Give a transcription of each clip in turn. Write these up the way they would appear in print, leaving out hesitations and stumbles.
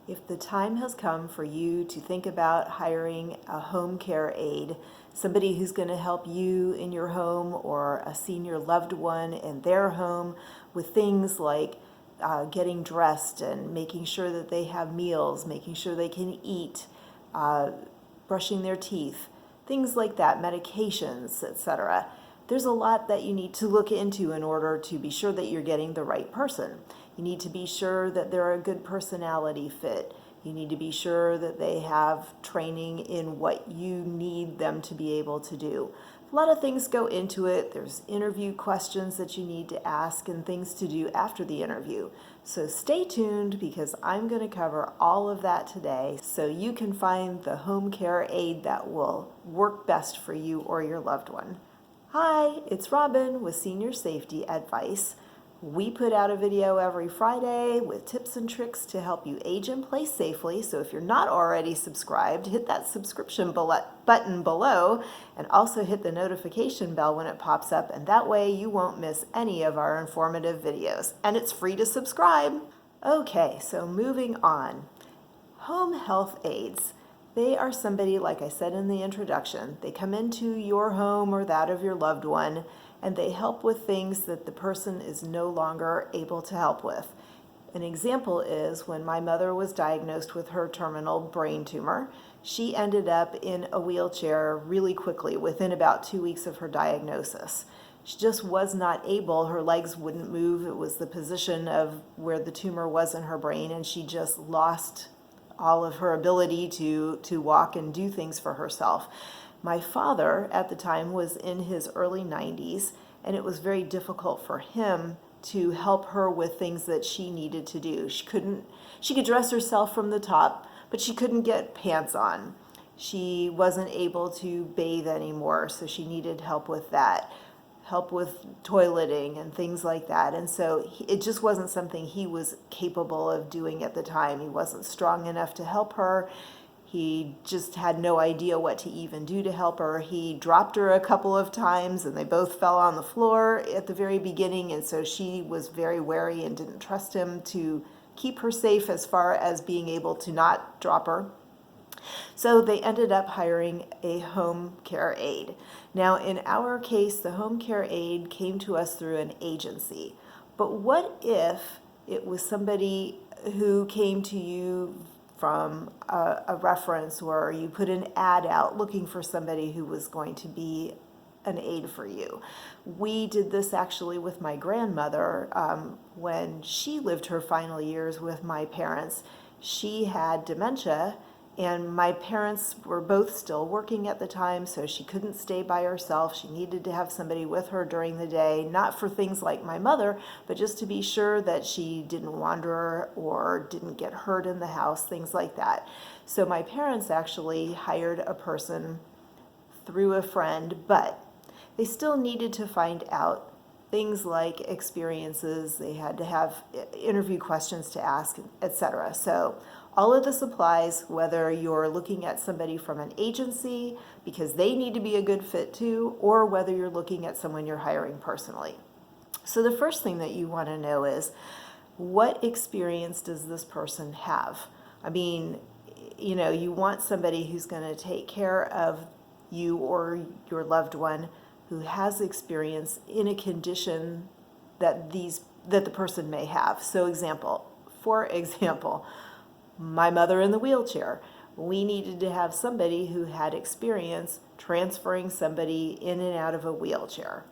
If the time has come for you to think about hiring a home care aide, somebody who's going to help you in your home or a senior loved one in their home with things like getting dressed and making sure that they have meals, making sure they can eat, brushing their teeth, things like that, medications, etc. There's a lot that you need to look into in order to be sure that you're getting the right person. You need to be sure that they're a good personality fit. You need to be sure that they have training in what you need them to be able to do. A lot of things go into it. There's interview questions that you need to ask and things to do after the interview. So stay tuned because I'm going to cover all of that today so you can find the home care aide that will work best for you or your loved one. Hi, it's Robin with Senior Safety Advice. We put out a video every Friday with tips and tricks to help you age in place safely. So if you're not already subscribed, hit that subscription button below and also hit the notification bell when it pops up. And that way you won't miss any of our informative videos. And it's free to subscribe. Okay, so moving on. Home health aides. They are somebody, like I said in the introduction, they come into your home or that of your loved one, and they help with things that the person is no longer able to help with. An example is when my mother was diagnosed with her terminal brain tumor, she ended up in a wheelchair really quickly, within about 2 weeks of her diagnosis. She just was not able, her legs wouldn't move, it was the position of where the tumor was in her brain, and she just lost all of her ability to walk and do things for herself. My father at the time was in his early 90s, and it was very difficult for him to help her with things that she needed to do. She could dress herself from the top, but she couldn't get pants on. She wasn't able to bathe anymore, so she needed help with that. Help with toileting and things like that. And so it just wasn't something he was capable of doing at the time. He wasn't strong enough to help her. He just had no idea what to even do to help her. He dropped her a couple of times and they both fell on the floor at the very beginning. And so she was very wary and didn't trust him to keep her safe as far as being able to not drop her. So they ended up hiring a home care aide. Now, in our case, the home care aide came to us through an agency. But what if it was somebody who came to you from a reference, or you put an ad out looking for somebody who was going to be an aide for you? We did this actually with my grandmother when she lived her final years with my parents. She had dementia, and my parents were both still working at the time, so she couldn't stay by herself. She needed to have somebody with her during the day, not for things like my mother, but just to be sure that she didn't wander or didn't get hurt in the house, things like that. So my parents actually hired a person through a friend, but they still needed to find out things like experiences. They had to have interview questions to ask, etc. So all of this applies whether you're looking at somebody from an agency because they need to be a good fit too, or whether you're looking at someone you're hiring personally. So the first thing that you want to know is, what experience does this person have? I mean, you want somebody who's going to take care of you or your loved one who has experience in a condition that the person may have. So for example, my mother in the wheelchair. We needed to have somebody who had experience transferring somebody in and out of a wheelchair.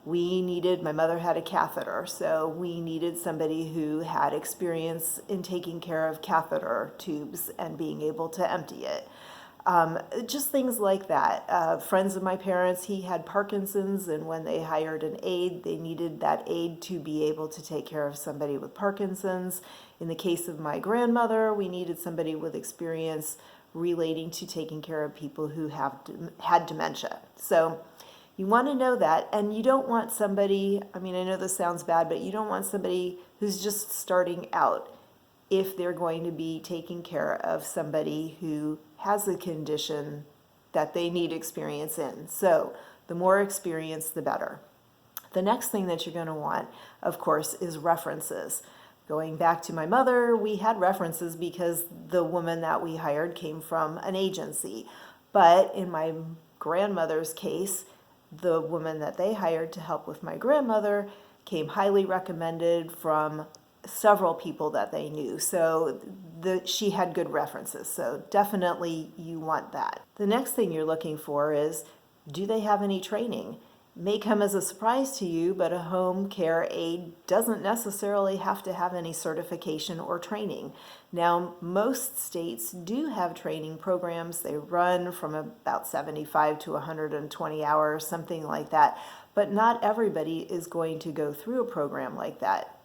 My mother had a catheter, so we needed somebody who had experience in taking care of catheter tubes and being able to empty it. Just things like that. Friends of my parents, he had Parkinson's, and when they hired an aide, they needed that aide to be able to take care of somebody with Parkinson's. In the case of my grandmother, we needed somebody with experience relating to taking care of people who had dementia. So you want to know that, and you don't want somebody, I know this sounds bad, but you don't want somebody who's just starting out if they're going to be taking care of somebody who has a condition that they need experience in. So the more experience, the better. The next thing that you're going to want, of course, is references. Going back to my mother, we had references because the woman that we hired came from an agency. But in my grandmother's case, the woman that they hired to help with my grandmother came highly recommended from several people that they knew. So she had good references. So definitely you want that. The next thing you're looking for is, do they have any training? May come as a surprise to you, but a home care aide doesn't necessarily have to have any certification or training. Now, most states do have training programs. They run from about 75 to 120 hours, something like that. But not everybody is going to go through a program like that.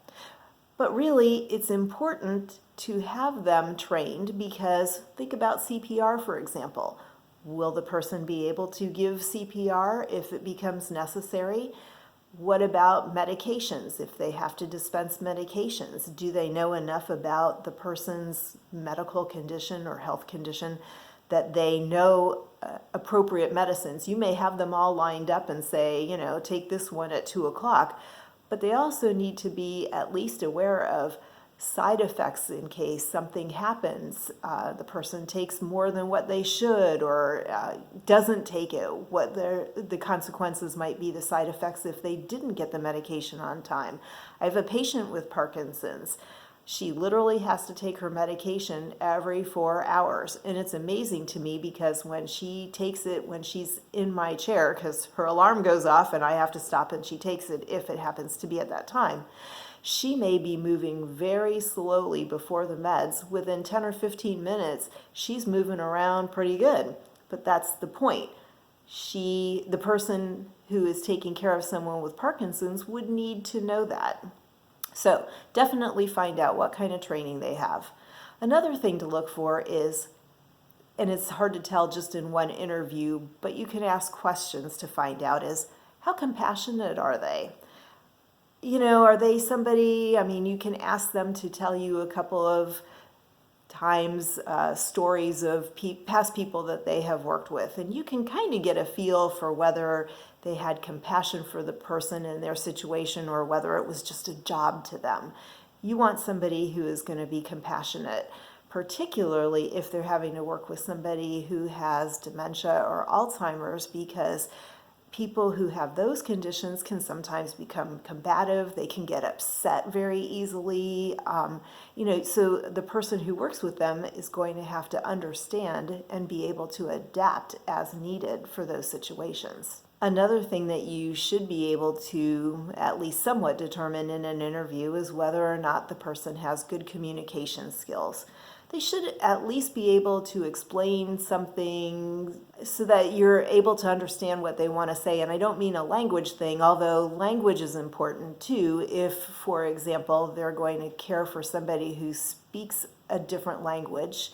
But really, it's important to have them trained because think about CPR, for example. Will the person be able to give CPR if it becomes necessary? What about medications? If they have to dispense medications, do they know enough about the person's medical condition or health condition that they know appropriate medicines? You may have them all lined up and say, take this one at 2 o'clock, but they also need to be at least aware of side effects in case something happens. The person takes more than what they should or doesn't take it, what the consequences might be, the side effects if they didn't get the medication on time. I have a patient with Parkinson's. She literally has to take her medication every 4 hours. And it's amazing to me because when she takes it, when she's in my chair, because her alarm goes off and I have to stop and she takes it if it happens to be at that time, she may be moving very slowly before the meds. Within 10 or 15 minutes, she's moving around pretty good. But that's the point. The person who is taking care of someone with Parkinson's would need to know that. So definitely find out what kind of training they have. Another thing to look for is, and it's hard to tell just in one interview, but you can ask questions to find out, is how compassionate are they? Are they somebody, you can ask them to tell you a couple of times stories of past people that they have worked with. And you can kind of get a feel for whether they had compassion for the person in their situation or whether it was just a job to them. You want somebody who is going to be compassionate, particularly if they're having to work with somebody who has dementia or Alzheimer's, because people who have those conditions can sometimes become combative. They can get upset very easily. So the person who works with them is going to have to understand and be able to adapt as needed for those situations. Another thing that you should be able to at least somewhat determine in an interview is whether or not the person has good communication skills. They should at least be able to explain something so that you're able to understand what they want to say. And I don't mean a language thing, although language is important too. If, for example, they're going to care for somebody who speaks a different language,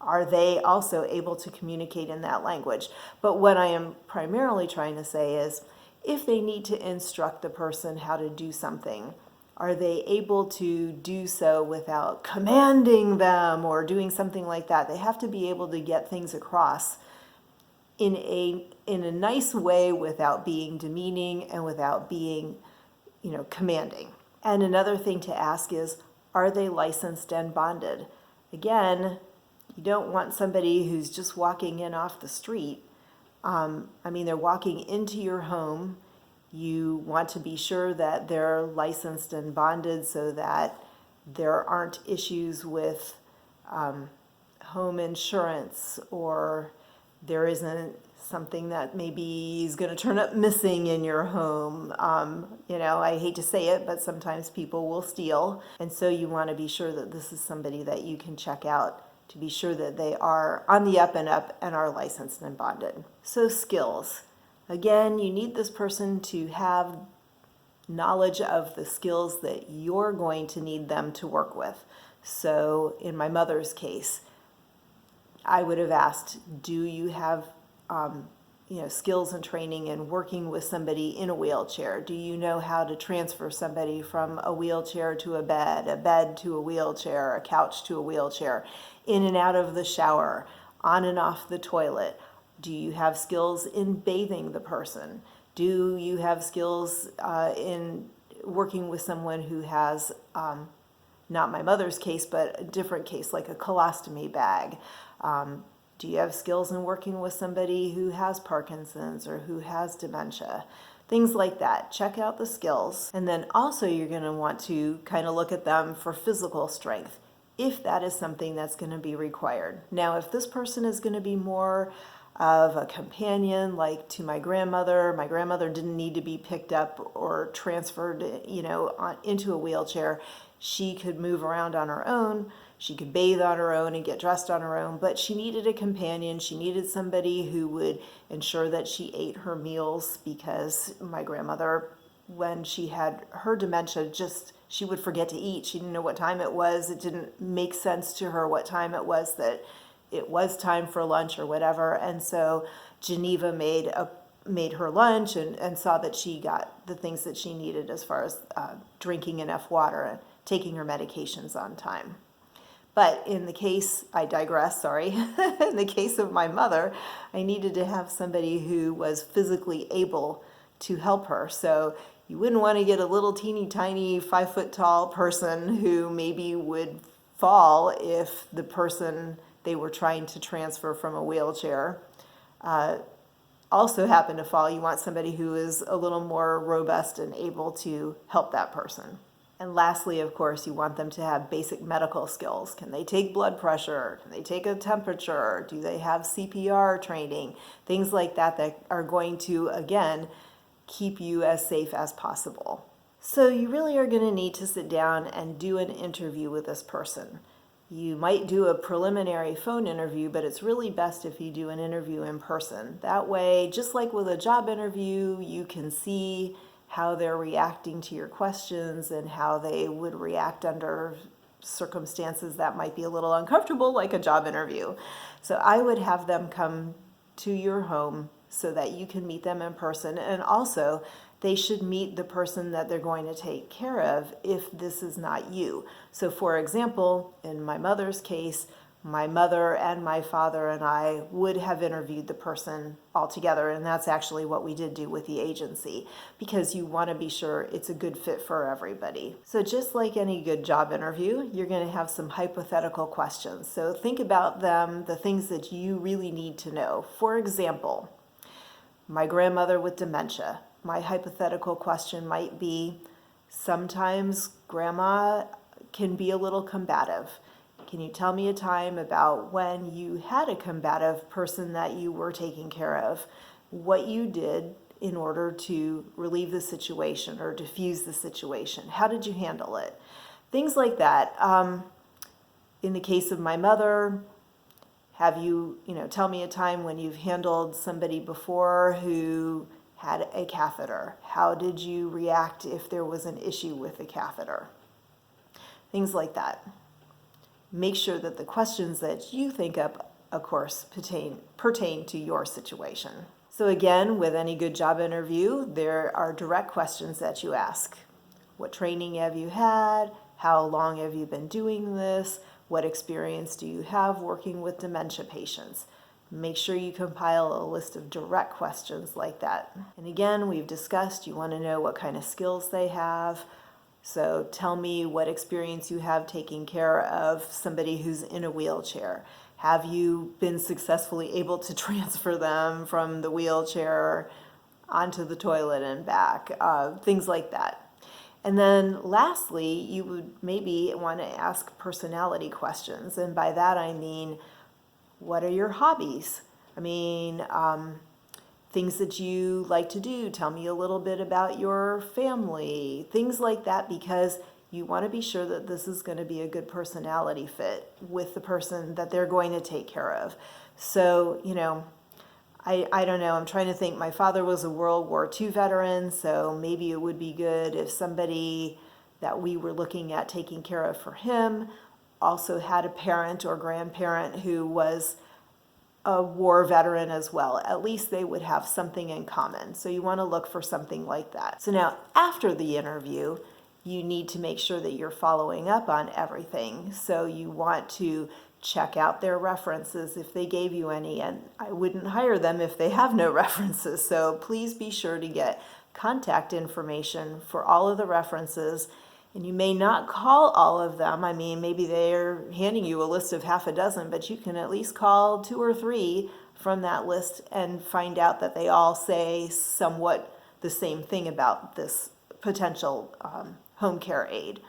are they also able to communicate in that language? But what I am primarily trying to say is, if they need to instruct the person how to do something, are they able to do so without commanding them or doing something like that? They have to be able to get things across in a nice way without being demeaning and without being, commanding. And another thing to ask is, are they licensed and bonded? Again, you don't want somebody who's just walking in off the street. They're walking into your home. You want to be sure that they're licensed and bonded so that there aren't issues with home insurance, or there isn't something that maybe is going to turn up missing in your home. I hate to say it, but sometimes people will steal. And so you want to be sure that this is somebody that you can check out to be sure that they are on the up and up and are licensed and bonded. So skills. Again, you need this person to have knowledge of the skills that you're going to need them to work with. So in my mother's case, I would have asked, do you have skills and training in working with somebody in a wheelchair? Do you know how to transfer somebody from a wheelchair to a bed to a wheelchair, a couch to a wheelchair, in and out of the shower, on and off the toilet? Do you have skills in bathing the person? Do you have skills in working with someone who has not my mother's case, but a different case, like a colostomy bag. Do you have skills in working with somebody who has Parkinson's or who has dementia? Things like that. Check out the skills. And then also you're going to want to kind of look at them for physical strength, if that is something that's going to be required. Now, if this person is going to be more of a companion, like to my grandmother didn't need to be picked up or transferred, into a wheelchair. She could move around on her own. She could bathe on her own and get dressed on her own, but she needed a companion. She needed somebody who would ensure that she ate her meals, because my grandmother, when she had her dementia, she would forget to eat. She didn't know what time it was. It didn't make sense to her what time it was, that it was time for lunch or whatever. And so Geneva made her lunch and saw that she got the things that she needed as far as drinking enough water and taking her medications on time. But in the case, I digress, sorry. In the case of my mother, I needed to have somebody who was physically able to help her. So you wouldn't want to get a little teeny tiny 5 foot tall person who maybe would fall if the person they were trying to transfer from a wheelchair also happened to fall. You want somebody who is a little more robust and able to help that person. And lastly, of course, you want them to have basic medical skills. Can they take blood pressure? Can they take a temperature? Do they have CPR training? Things like that are going to, again, keep you as safe as possible. So you really are going to need to sit down and do an interview with this person. You might do a preliminary phone interview, but it's really best if you do an interview in person. That way, just like with a job interview, you can see how they're reacting to your questions and how they would react under circumstances that might be a little uncomfortable, like a job interview. So I would have them come to your home so that you can meet them in person. And also, they should meet the person that they're going to take care of if this is not you. So for example, in my mother's case, my mother and my father and I would have interviewed the person all together, and that's actually what we did do with the agency, because you want to be sure it's a good fit for everybody. So just like any good job interview, you're going to have some hypothetical questions. So think about them, the things that you really need to know. For example, my grandmother with dementia. My hypothetical question might be, sometimes grandma can be a little combative. Can you tell me a time about when you had a combative person that you were taking care of, what you did in order to relieve the situation or diffuse the situation? How did you handle it? Things like that. In the case of my mother, have you, tell me a time when you've handled somebody before who had a catheter. How did you react if there was an issue with the catheter? Things like that. Make sure that the questions that you think of course, pertain to your situation. So again, with any good job interview, there are direct questions that you ask. What training have you had? How long have you been doing this? What experience do you have working with dementia patients? Make sure you compile a list of direct questions like that. And again, we've discussed you want to know what kind of skills they have. So tell me what experience you have taking care of somebody who's in a wheelchair. Have you been successfully able to transfer them from the wheelchair onto the toilet and back? Things like that. And then lastly, you would maybe want to ask personality questions. And by that I mean, what are your hobbies? Things that you like to do. Tell me a little bit about your family. Things like that, because you want to be sure that this is going to be a good personality fit with the person that they're going to take care of. So, I don't know. I'm trying to think. My father was a World War II veteran, so maybe it would be good if somebody that we were looking at taking care of for him also had a parent or grandparent who was a war veteran as well. At least they would have something in common. So you want to look for something like that. So now after the interview, you need to make sure that you're following up on everything. So you want to check out their references if they gave you any, and I wouldn't hire them if they have no references. So please be sure to get contact information for all of the references And you may not call all of them. I mean, maybe they're handing you a list of half a dozen, but you can at least call 2 or 3 from that list and find out that they all say somewhat the same thing about this potential home care aide.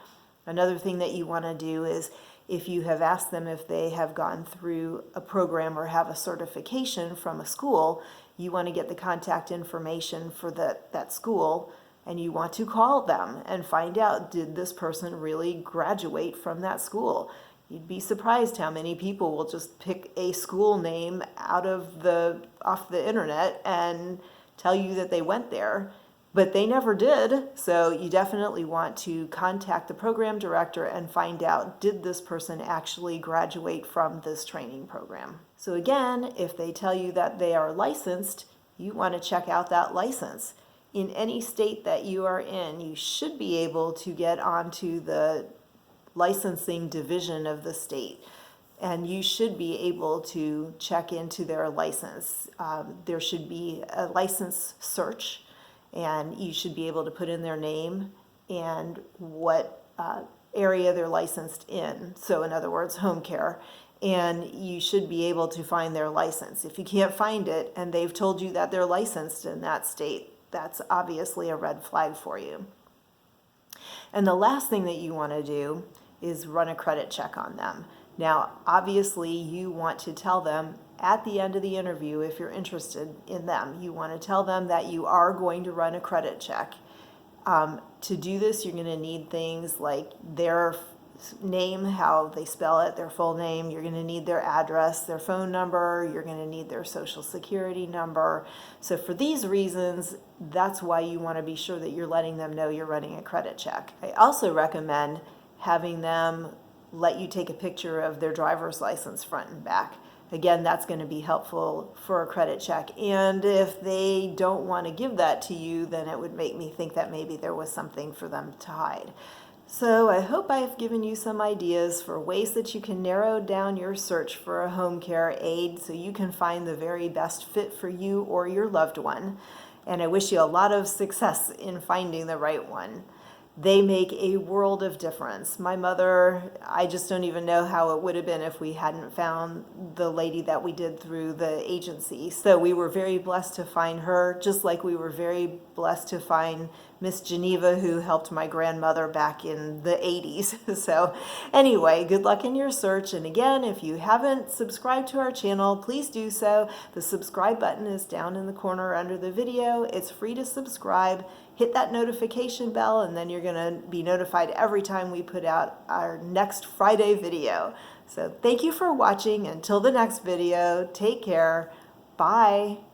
Another thing that you want to do is, if you have asked them if they have gone through a program or have a certification from a school, you want to get the contact information for that school, and you want to call them and find out, did this person really graduate from that school? You'd be surprised how many people will just pick a school name off the internet and tell you that they went there, but they never did. So you definitely want to contact the program director and find out, did this person actually graduate from this training program? So again, if they tell you that they are licensed, you want to check out that license. In any state that you are in, you should be able to get onto the licensing division of the state, and you should be able to check into their license. There should be a license search, and you should be able to put in their name and what area they're licensed in. So in other words, home care. And you should be able to find their license. If you can't find it and they've told you that they're licensed in that state, that's obviously a red flag for you. And the last thing that you want to do is run a credit check on them. Now, obviously, you want to tell them at the end of the interview, if you're interested in them, you want to tell them that you are going to run a credit check. To do this, you're going to need things like their name, how they spell it, their full name. You're going to need their address, their phone number. You're going to need their social security number. So for these reasons, that's why you want to be sure that you're letting them know you're running a credit check. I also recommend having them let you take a picture of their driver's license front and back. Again, that's going to be helpful for a credit check. And if they don't want to give that to you, then it would make me think that maybe there was something for them to hide. So I hope I've given you some ideas for ways that you can narrow down your search for a home care aide so you can find the very best fit for you or your loved one. And I wish you a lot of success in finding the right one. They make a world of difference. My mother, I just don't even know how it would have been if we hadn't found the lady that we did through the agency. So we were very blessed to find her, just like we were very blessed to find Miss Geneva, who helped my grandmother back in the 80s. So anyway, good luck in your search. And again, if you haven't subscribed to our channel, please do so. The subscribe button is down in the corner under the video. It's free to subscribe. Hit that notification bell, and then you're going to be notified every time we put out our next Friday video. So thank you for watching. Until the next video, take care. Bye.